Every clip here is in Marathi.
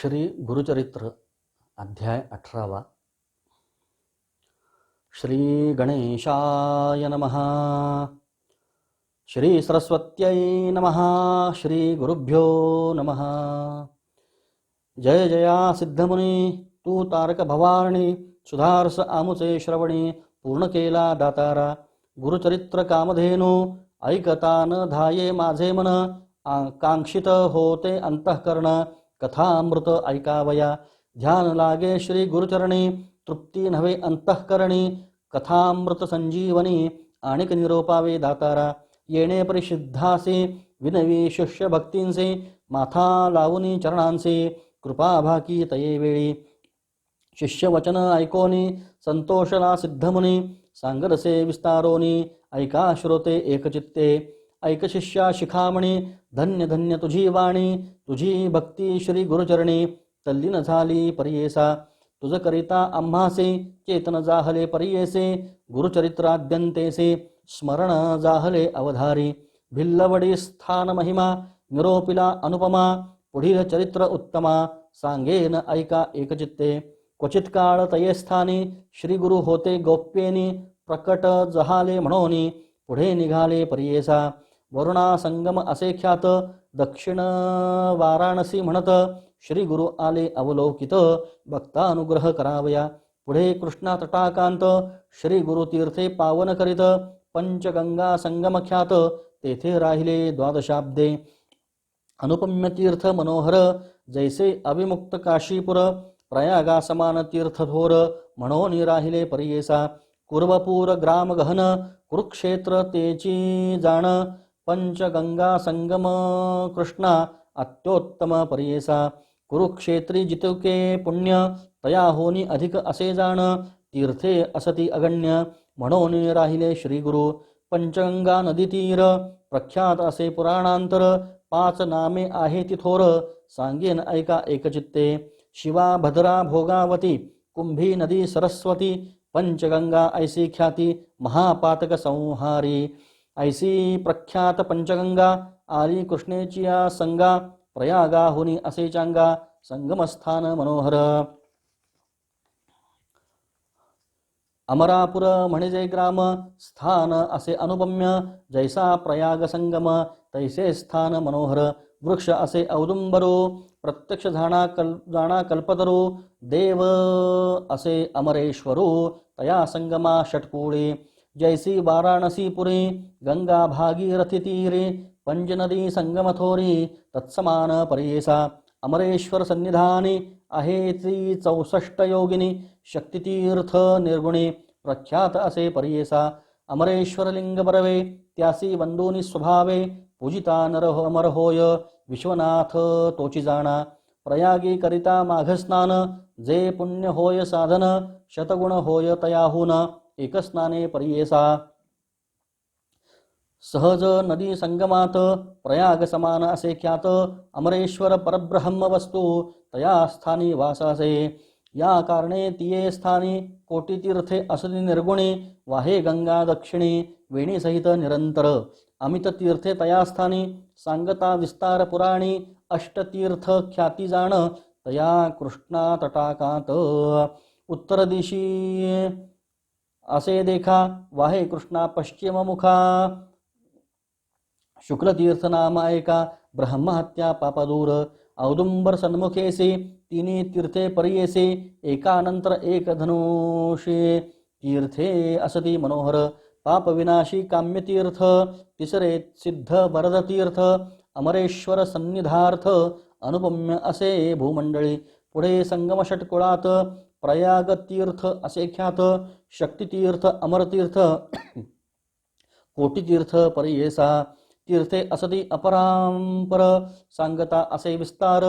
श्री गुरुचरित्र अध्याय 18। श्री गणेशाय नमः। श्री सरस्वत्यै नमः। श्री गुरुभ्यो नमः। जय जया सिद्धमुनी तू तारक भवानी, सुधारस आमुचे श्रवणी, पूर्ण केला दातारा। गुरुचरित्र कामधेनु ऐकता न धाये माझे मन, कांक्षित होते अंतःकरण। कथामृत ऐकावया ध्यान लागे श्री गुरुचरणी, तृप्ती नव्हे अंतःकरणी। कथामृत संजीवनी आणिक निरोपावे दातारा। येणे परिशुद्धासे विनवी शिष्य भक्तींचे, माथा लावुनी चरणांचे। कृपा भाकी तये वेळी शिष्य वचन ऐकोनी, संतोषला सिद्धमुनी। सांगरसे विस्तारोनी ऐका श्रोते एकचित्ते। ऐक शिष्या शिखामणी धन्य धन्य तुझी वाणी, तुझी भक्ती श्री गुरुचरणी तल्लीन झाली परियेसा। तुझ करिता आम्हासे चेतन जाहले परियेसे, गुरुचरित्राद्यंतेसे स्मरण जाहले अवधारी। भिल्लवडी स्थान महिमा निरोपिला अनुपमा, पुढील चरित्र उत्तमा सांगेन ऐका एकचित्ते। क्वचित काळ तये स्थानी श्री गुरु होते गोप्येनी, प्रकट जहाले म्हणोनी पुढे निघाले परियेसा। वरुणा संगम असे ख्यात दक्षिण वाराणसी म्हणत, श्री गुरु आले अवलोकित भक्तानुग्रह करावया। पुढे कृष्णा तटाकांत श्री गुरु तीर्थे पावन करीत, पंचगंगा संगम ख्यात तेथे राहिले द्वादशाब्दे। अनुपम्य तीर्थ मनोहर जैसे अविमुक्त काशीपुर, प्रयागा समान तीर्थथोर म्हणून राहिले परियेसा। कुर्वपूर ग्राम गहन कुरुक्षेत्र तेची जाण, पंचगंगा संगम कृष्णा अत्योत्तम परियेसा। कुरुक्षेत्री जितुके पुण्य तया होनी अधिक असे जाण, तीर्थे असती अगण्य म्हणून राहिले श्री गुरु। पंचगंगा नदी तीर प्रख्यात असे पुराणांतर, पाच नामे आहे तिथोर सांगेन ऐका एकचित्ते। शिवा भद्रा भोगावती कुंभी नदी सरस्वती, पंचगंगा ऐसी ख्याती महापातक संहारी। ऐसी प्रख्यात पंचगंगा आली कृष्णेचिया संगा, प्रयागा हुनी असे चांगा संगमस्थान मनोहर। अमरापुर म्हणजे ग्राम स्थान असे अनुपम्य, जैसा प्रयाग संगम तैसे स्थान मनोहर। वृक्ष असे औदुंबरो प्रत्यक्ष जाणा कल्पतरो, देव असे अमरेश्वरो तया संगमा षटपुळे। जैसी वाराणसी पुरी गंगा भागीरथी तीरे, पंचनदी संगमथोरी तत्समान परियेसा। अमरेश्वर सन्निधानी आहे ती 64 योगिनी, शक्तितीर्थ निर्गुणी प्रख्यात असे परियेसा। अमरेश्वर लिंग बरवे त्यासी वंदोनी स्वभावे, पूजिता नर अमर होय विश्वनाथ तोची जाणा। प्रयागी करिता माघस्नान जे पुण्य होय साधन, शतगुण होय तयाहून एक स्नाने परियेसा। सहज नदी संगमात प्रयाग समान असे ख्यात, अमरेश्वर परब्रह्म वस्तू तया स्थानी वासासे। या कारणे तिये स्थानी कोटी तीर्थे असली निर्गुणी, वाहे गंगा दक्षिणी वेणी सहित निरंतर। अमित तीर्थे तया स्थानी सांगता विस्तार पुराणी, अष्टतीर्थ ख्याती जाण तया कृष्णा तटाकांत। उत्तर दिशी असे देखा वाहे कृष्णा पश्चिम मुखा, शुक्ल तीर्थ नाम ऐका ब्रह्महत्या पापदूर। औदुंबर सन्मुखेसे तिनी तीर्थे परियेसे, एकानंतर एक धनुषे तीर्थे असती मनोहर। पाप विनाशी काम्य तीर्थ तिसरे सिद्ध वरद तीर्थ, अमरेश्वर सन्निधार्थ अनुपम्य असे भूमंडळी। पुढे संगम षटकुळात प्रयाग तीर्थ असे ख्यात, शक्तितीर्थ अमरतीर्थ कोटीतीर्थ परियेसा। तीर्थे असती अपरांपर सांगता असे विस्तार,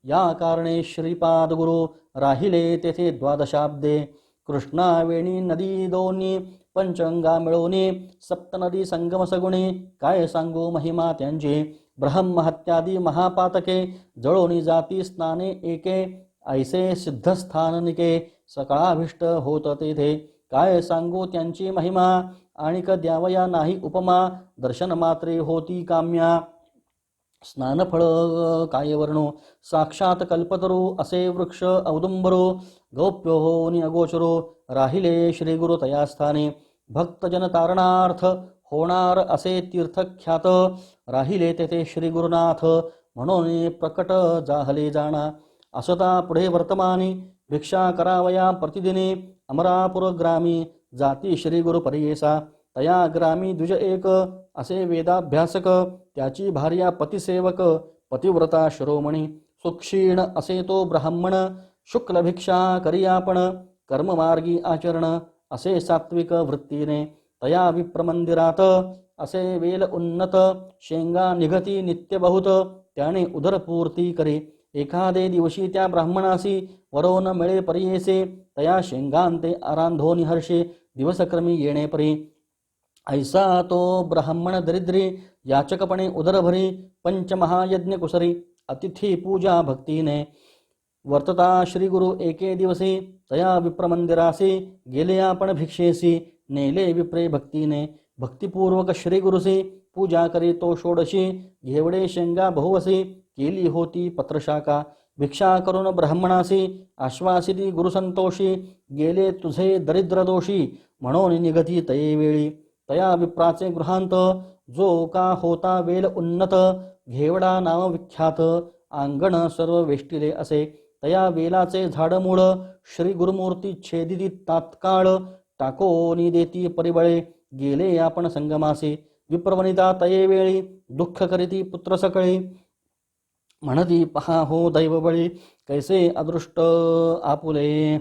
या कारणे श्रीपाद गुरु राहिले तेथे द्वादशाब्दे। कृष्णा वेणी नदी दोन्ही पंचगंगा मिळवणी, सप्तनदी संगम सगुणी काय सांगू महिमा त्यांची। ब्रह्महत्यादी महापातके जळोनी जाती स्नाने एके, ऐसे सिद्धस्थान निके सकळाभिष्ट होत तेथे। काय सांगू त्यांची महिमा आणिक द्यावया नाही उपमा, दर्शन मात्रे होती काम्या। स्नानफळ कायवर्णो साक्षात कल्पतरू असे वृक्ष औदुंबरो गौप्यो होनी अगोचरो राहिले श्री गुरु तयास्थाने भक्तजन तारणार्थ होणार असे तीर्थख्यात राहिले तेथे श्री गुरुनाथ म्हणून प्रकट जाहले जाणा असता पुढे वर्तमानी भिक्षा करावया प्रतिदिने अमरापूर ग्रामी जाती श्री गुरु परियेसा तया ग्रामी द्विज एक असे वेदाभ्यासक त्याची भार्या पतिसेवक पतिव्रता शिरोमणी सुक्षीण असे तो ब्राह्मण शुक्ल भिक्षा करी आपण कर्ममार्गी आचरण असे सात्विक वृत्तीने तया विप्रमंदिरात असे वेल उन्नत शेंगा निघती नित्य बहुत त्याने उदरपूर्ती करी एखादे दिवशी त्या ब्राह्मणासी वरो न मिळे परियेसे तया शेंगांते आरांधोनी हर्षे दिवसक्रमी येणे परी ऐसा तो ब्राह्मण दरिद्री याचकपणे उदरभरी पंचमहायज्ञ कुसरी अतिथी पूजा भक्तीने वर्तता श्री गुरु एके दिवसी तया विप्रमंदिरासी गेले आपण भिक्षेसी नेले विप्रे भक्तीने भक्तिपूर्वक श्री गुरुसी पूजा करी तो षोडशी घेवडे शेंगा बहुवसी केली होती पत्रशाखा भिक्षा करून ब्राह्मणासी आश्वासिती गुरुसंतोषी गेले तुझे दरिद्र दोषी म्हणून निगती तये वेळी तया विप्राचे गृहांत जो का होता वेल उन्नत घेवडा नाव विख्यात अंगण सर्व वेष्टिले असे तया वेलाचे झाडमूळ श्री गुरुमूर्ती छेदिती तात्काळ टाकोनी देती परिबळे गेले आपण संगमासी विप्रवनिता तये वेळी दुःख करीती पुत्र सकळी म्हणती पहा हो दैवबळी कैसे अदृष्ट आपुले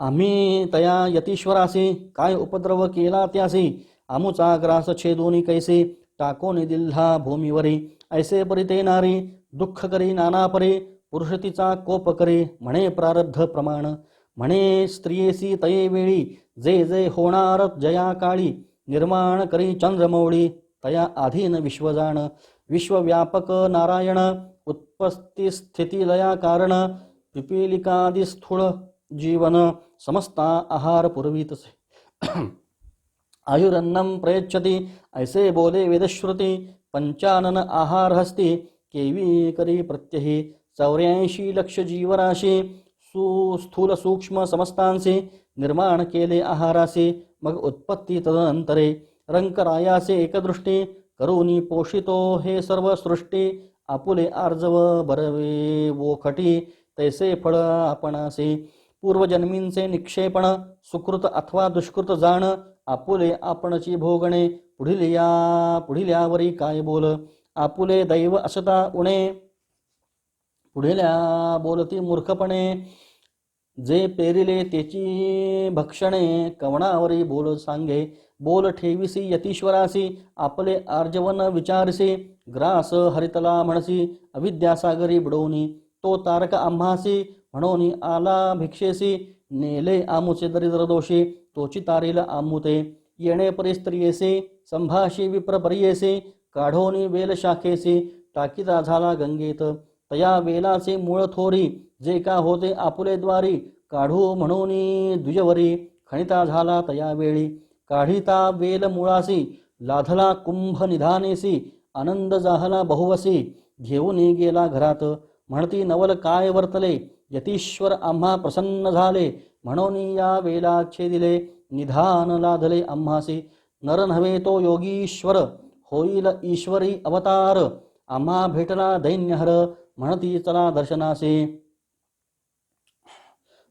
आम्ही तया यतीश्वरासी काय उपद्रव केला त्यासी आमुचा ग्रास छेदोनी कैसे टाकोनी दिल्हा भूमीवरी ऐसे परी ते नारी दुःख करी नाना परी पुरुषतीचा कोप करी म्हणे प्रारब्ध प्रमाण म्हणे स्त्रियेसी तये वेळी जे जे होणार जया काळी निर्माण करी चंद्रमौळी तया आधीन विश्वजाण विश्वव्यापक नारायण उत्पत्ती स्थिती लया कारण पिपीलिकादि स्थूळ जीवन समस्ता आहार पुरवीतसे आयुरन्नम प्रयच्छति ऐसे बोले वेदश्रुती पंचानन आहार हस्ती केवी करी प्रत्यही 84 लक्ष जीवराशी सुस्थूल सूक्ष्म समस्तांचे निर्माण केले आहारासे मग उत्पत्ती तदनंतरे रंकरायासे एकदृष्टी करुनी पोषितो हे सर्व सृष्टी आपुले आर्जव बरवे वोखटी तैसे फळ आपणासे पूर्वजन्मींचे निक्षेपण सुकृत अथवा दुष्कृत जाण आपुले आपणची भोगणे पुढिल्यावरी काय बोल आपुले दैव असता उणे पुढिल्या बोलती मूर्खपणे जे पेरिले त्याची भक्षणे कवणावरी बोल सांगे बोल ठेविसी यतीश्वरासी आपले आर्जवन विचारसी ग्रास हरितला म्हणसी अविद्यासागरी बुडवणी तो तारक आम्हासी म्हणून आला भिक्षेसी नेले आमुचे दरिद्र दोषी तोची तारील आमुते येणे परिस्त्रियेसी संभाषी विप्र परियेसी काढोनी वेल शाखेसी टाकीता झाला गंगेत तया वेलाचे मूळ थोरी जे का होते आपुले द्वारी काढू म्हणून द्विजवरी खणिता झाला तया वेळी काढिता वेल मुळासी लाधला कुंभ निधानेसी आनंद जाहला बहुवसी घेऊन गेला घरात म्हणती नवल काय वर्तले यतीश्वर आम्हा प्रसन्न झाले म्हणून या वेला छेदिले निधान लाधले आम्हासी नर नव्हे तो योगीश्वर होईल ईश्वरी अवतार आम्हा भेटला दैन्यहर म्हणती चला दर्शनासे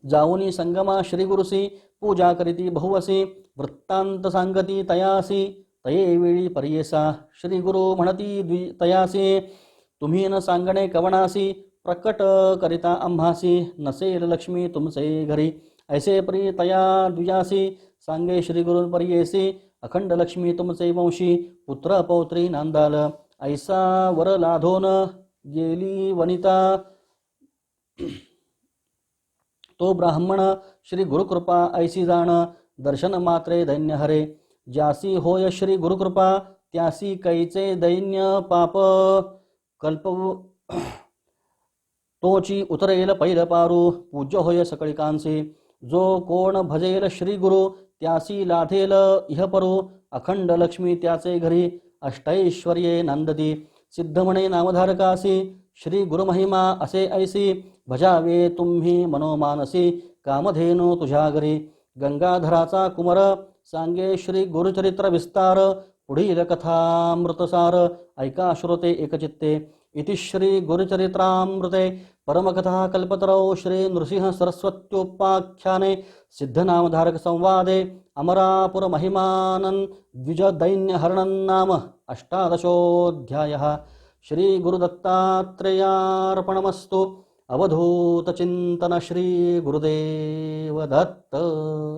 जाऊनी संगमा श्री गुरुसी पूजा करीती बहुवसी वृत्तांत सांगती तयासी तये वेळी परियेसा श्री गुरु म्हणती तयासी तुम्ही न सांगणे कवणासी प्रकट करिता आम्हासी नसेल लक्ष्मी तुमचे घरी ऐसे परी तया द्विजासी सांगे श्री गुरु परियेसी अखंड लक्ष्मी तुमचे वंशी पुत्र पौत्री नांदाल ऐसा वर लाधोन गेली वनिता तो ब्राह्मण श्री गुरुकृपा ऐसी जाण दर्शन मात्रे दैन्य हरे ज्यासी होय श्री गुरुकृपा त्यासी कैचे दैन्य पाप कल्प तोची उतरेल पैल पारू पूज्य होय सकळिकांसी जो कोण भजेल श्री गुरु त्यासी लाधेल इह परू अखंड लक्ष्मी त्याचे घरी अष्टैश्वर्ये नंदती सिद्धमणे नामधारकासी श्री गुरुमहिमा असे ऐसी भजावे तुम्ही मनोमानसी कामधेनो तुझ्या घरी गंगाधराचा कुमर सांगे श्री गुरुचरित्र विस्तार पुढील कथामृतसार ऐका श्रोते एकचित्ते इति श्री गुरुचरित्रामृते परमकथा कल्पतरौ श्री नृसिंह सरस्वत्योपाख्याने सिद्धनामधारक संवादे अमरापुर महिमानन् द्विजदैन्यहरणं नाम अष्टादशोऽध्यायः श्री गुरुदत्तात्रेयार्पणमस्तु अवधूत चिंतन श्री गुरुदेव दत्त।